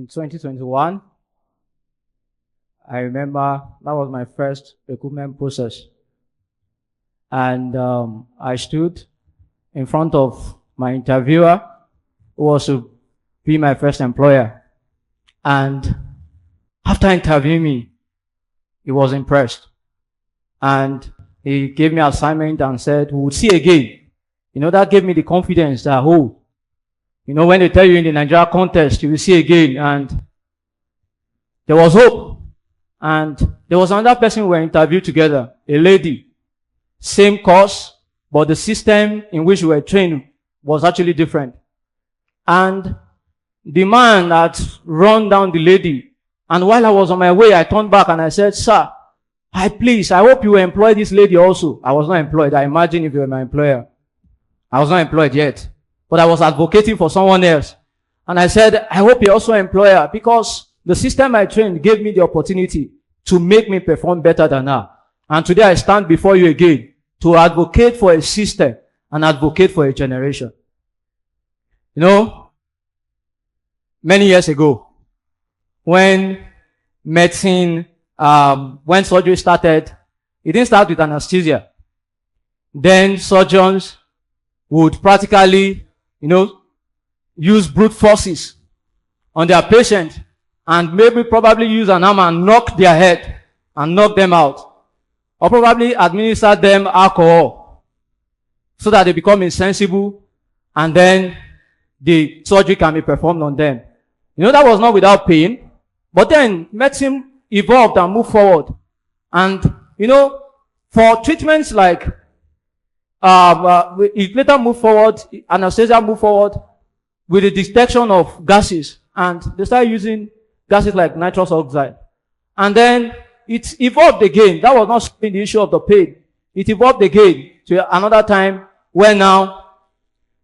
in 2021. I remember that was my first recruitment process. And I stood in front of my interviewer, who was to be my first employer. And after interviewing me, he was impressed. And he gave me an assignment and said, we will see again. You know, that gave me the confidence that, oh, you know, when they tell you in the Nigeria contest, you will see again. And there was hope. And there was another person we were interviewed together, a lady. Same course, but the system in which we were trained was actually different. And the man had run down the lady. And while I was on my way, I turned back and I said, sir, I hope you will employ this lady also. I was not employed. I imagine if you were my employer. I was not employed yet. But I was advocating for someone else. And I said, I hope you're also an employer, because the system I trained gave me the opportunity to make me perform better than her. And today I stand before you again to advocate for a system and advocate for a generation. You know, many years ago, when medicine, when surgery started, it didn't start with anesthesia. Then surgeons would practically, you know, use brute forces on their patient and maybe probably use an hammer and knock their head and knock them out. Or probably administer them alcohol so that they become insensible and then the surgery can be performed on them. You know, that was not without pain. But then medicine evolved and moved forward. And, you know, for treatments like, it later moved forward, anesthesia moved forward with the detection of gases. And they started using gases like nitrous oxide. And then it evolved again. That was not solving the issue of the pain. It evolved again to another time where now,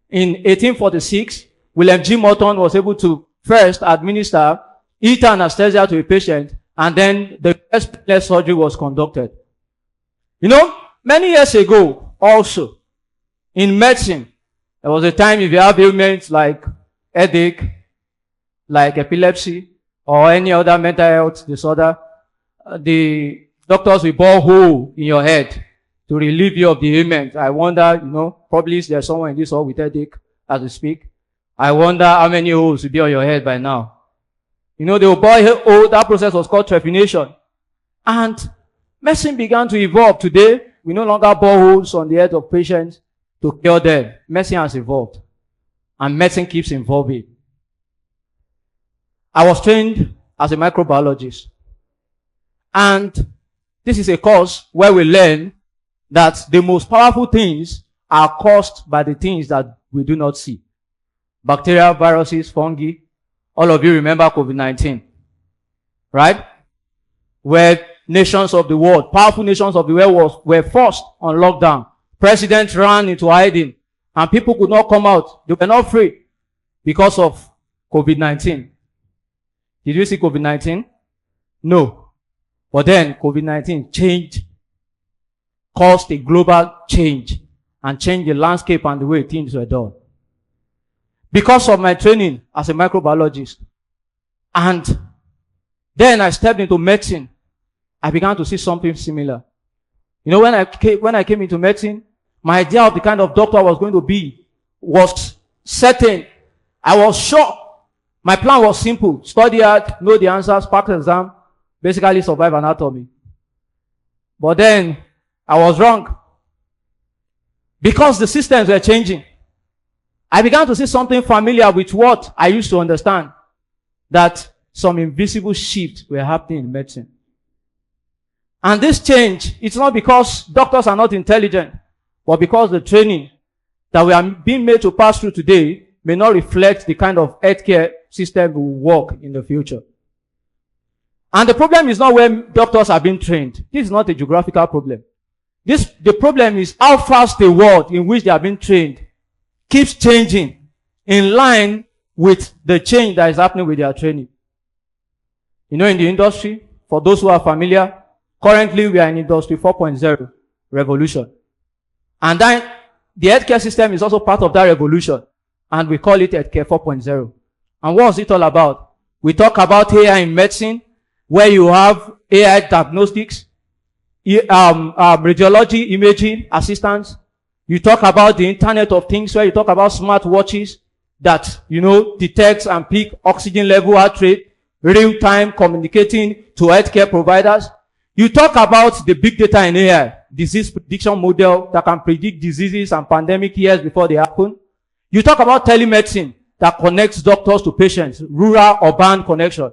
in 1846, William G. Morton was able to first administer ether anesthesia to a patient, and then the first painless surgery was conducted. You know, many years ago, also, in medicine, there was a time if you have ailments like headache, like epilepsy, or any other mental health disorder, the doctors will bore a hole in your head to relieve you of the ailment. I wonder, you know, probably there's someone in this hall with headache as we speak. I wonder how many holes will be on your head by now. You know, they will bore a hole. That process was called trephination. And medicine began to evolve. Today, we no longer bore holes on the head of patients to cure them. Medicine has evolved. And medicine keeps evolving. I was trained as a microbiologist. And this is a course where we learn that the most powerful things are caused by the things that we do not see. Bacteria, viruses, fungi. All of you remember COVID-19. Right? Where nations of the world, powerful nations of the world were forced on lockdown. Presidents ran into hiding. And people could not come out. They were not free because of COVID-19. Did you see COVID-19? No. But then COVID-19 changed, caused a global change, and changed the landscape and the way things were done. Because of my training as a microbiologist. And then I stepped into medicine. I began to see something similar. You know, when I came into medicine, my idea of the kind of doctor I was going to be was certain. I was sure. My plan was simple. Study hard, know the answers, pass exam, basically survive anatomy. But then, I was wrong. Because the systems were changing. I began to see something familiar with what I used to understand. That some invisible shifts were happening in medicine. And this change, it's not because doctors are not intelligent, but because the training that we are being made to pass through today may not reflect the kind of healthcare system we will work in the future. And the problem is not where doctors are being trained. This is not a geographical problem. The problem is how fast the world in which they are being trained keeps changing in line with the change that is happening with their training. You know, in the industry, for those who are familiar, currently we are in Industry 4.0 revolution. And then the healthcare system is also part of that revolution. And we call it Healthcare 4.0. And what is it all about? We talk about AI in medicine, where you have AI diagnostics, radiology imaging assistance. You talk about the Internet of Things, where you talk about smart watches that, detects and pick oxygen level, heart rate, real-time communicating to healthcare providers. You talk about the big data in AI, disease prediction model that can predict diseases and pandemic years before they happen. You talk about telemedicine that connects doctors to patients, rural-urban connection.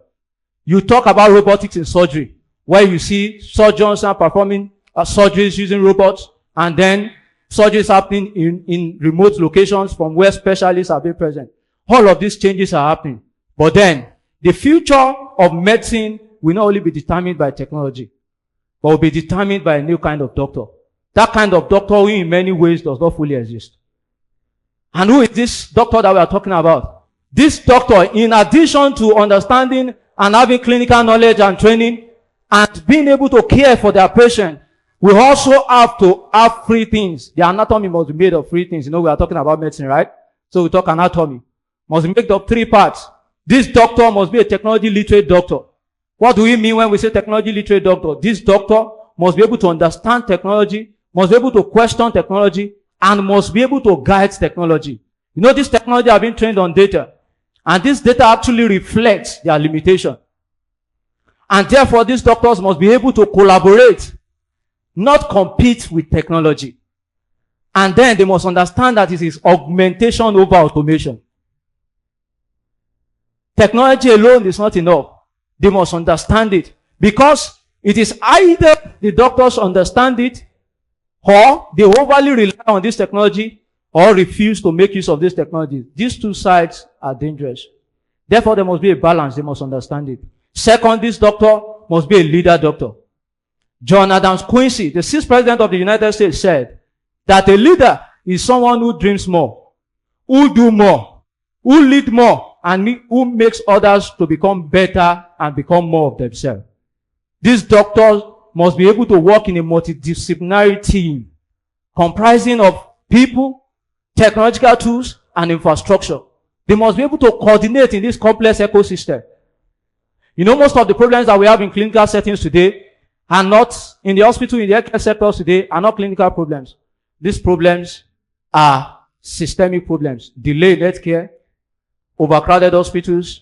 You talk about robotics in surgery, where you see surgeons are performing surgeries using robots, and then surgeries happening in remote locations from where specialists are being present. All of these changes are happening. But then, the future of medicine will not only be determined by technology, but will be determined by a new kind of doctor. That kind of doctor who in many ways does not fully exist. And who is this doctor that we are talking about? This doctor, in addition to understanding and having clinical knowledge and training and being able to care for their patient, we also have to have three things. The anatomy must be made of three things. We are talking about medicine, right? So we talk anatomy. Must be made of three parts. This doctor must be a technology literate doctor. What do we mean when we say technology literate doctor? This doctor must be able to understand technology, must be able to question technology, and must be able to guide technology. This technology have been trained on data. And this data actually reflects their limitation. And therefore, these doctors must be able to collaborate, not compete with technology. And then they must understand that it is augmentation over automation. Technology alone is not enough. They must understand it. Because it is either the doctors understand it, or they overly rely on this technology, or refuse to make use of this technology. These two sides are dangerous. Therefore, there must be a balance. They must understand it. Second, this doctor must be a leader doctor. John Adams Quincy, the sixth president of the United States, said that a leader is someone who dreams more, who do more, who lead more, and who makes others to become better and become more of themselves. These doctors must be able to work in a multidisciplinary team comprising of people, technological tools, and infrastructure. They must be able to coordinate in this complex ecosystem. Most of the problems that we have in clinical settings today are not in the hospital, in the healthcare sectors today, are not clinical problems. These problems are systemic problems. Delayed healthcare, overcrowded hospitals,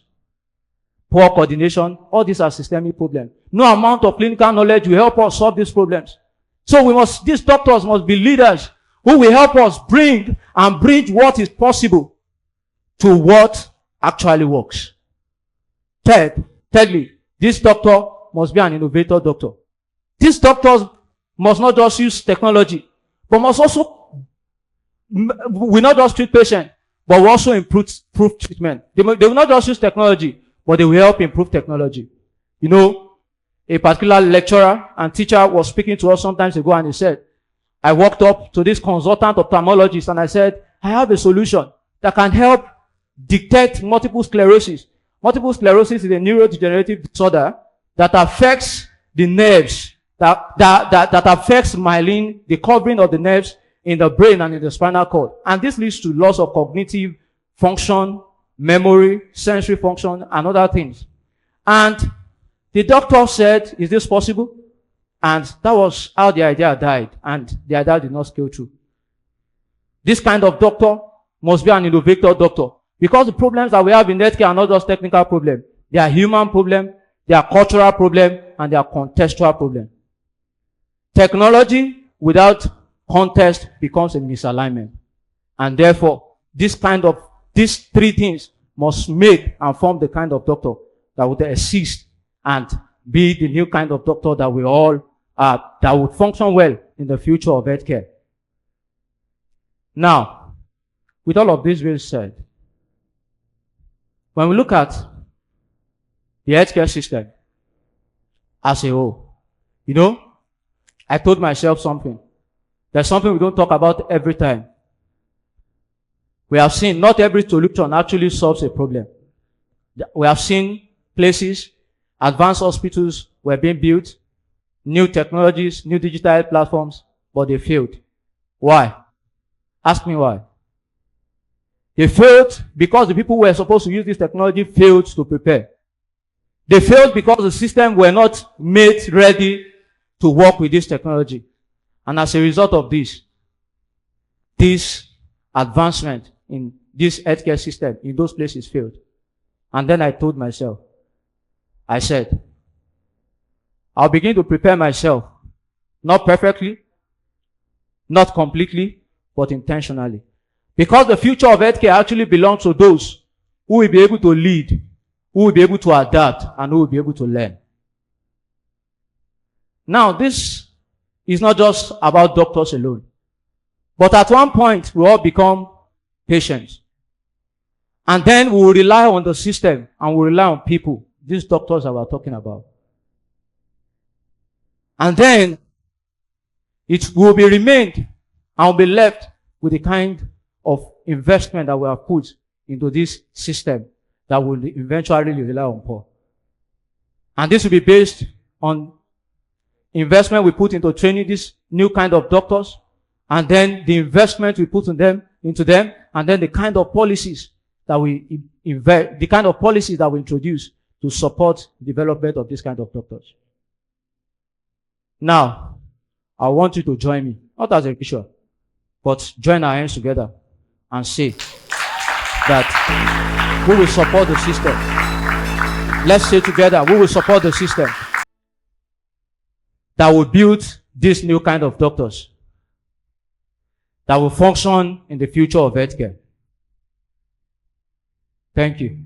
poor coordination, all these are systemic problems. No amount of clinical knowledge will help us solve these problems. So these doctors must be leaders who will help us bring and bridge what is possible to what actually works. Thirdly, this doctor must be an innovator doctor. These doctors must not just use technology, but must also, will not just treat patients, but will also improve treatment. They will not just use technology, but they will help improve technology. A particular lecturer and teacher was speaking to us some time ago, and he said, I walked up to this consultant ophthalmologist and I said, I have a solution that can help detect multiple sclerosis. Multiple sclerosis is a neurodegenerative disorder that affects the nerves, that affects myelin, the covering of the nerves in the brain and in the spinal cord. And this leads to loss of cognitive function, memory, sensory function, and other things. And the doctor said, is this possible? And that was how the idea died, and the idea did not scale through. This kind of doctor must be an innovator doctor, because the problems that we have in healthcare are not just technical problems. They are human problems, they are cultural problems, and they are contextual problems. Technology without context becomes a misalignment. And therefore, these three things must make and form the kind of doctor that would assist and be the new kind of doctor that we all are, that would function well in the future of healthcare. Now, with all of this being said, when we look at the healthcare system as a whole, I told myself something. There's something we don't talk about every time. We have seen not every solution actually solves a problem. We have seen places, advanced hospitals were being built, new technologies, new digital platforms, but they failed. Why? Ask me why. They failed because the people who were supposed to use this technology failed to prepare. They failed because the system were not made ready to work with this technology. And as a result of this advancement in this healthcare system in those places failed. And then I told myself, I said, I'll begin to prepare myself, not perfectly, not completely, but intentionally. Because the future of healthcare actually belongs to those who will be able to lead, who will be able to adapt, and who will be able to learn. Now, this is not just about doctors alone. But at one point, we all become patients. And then we will rely on the system and we will rely on people, these doctors that we're talking about. And then it will be remained and will be left with the kind of investment that we have put into this system that will eventually rely on poor. And this will be based on investment we put into training this new kind of doctors, and then the investment we put into them, and then the kind of policies that we introduce to support development of this kind of doctors. Now, I want you to join me, not as a picture, but join our hands together and say that we will support the system. Let's say together, we will support the system that will build this new kind of doctors that will function in the future of healthcare. Thank you.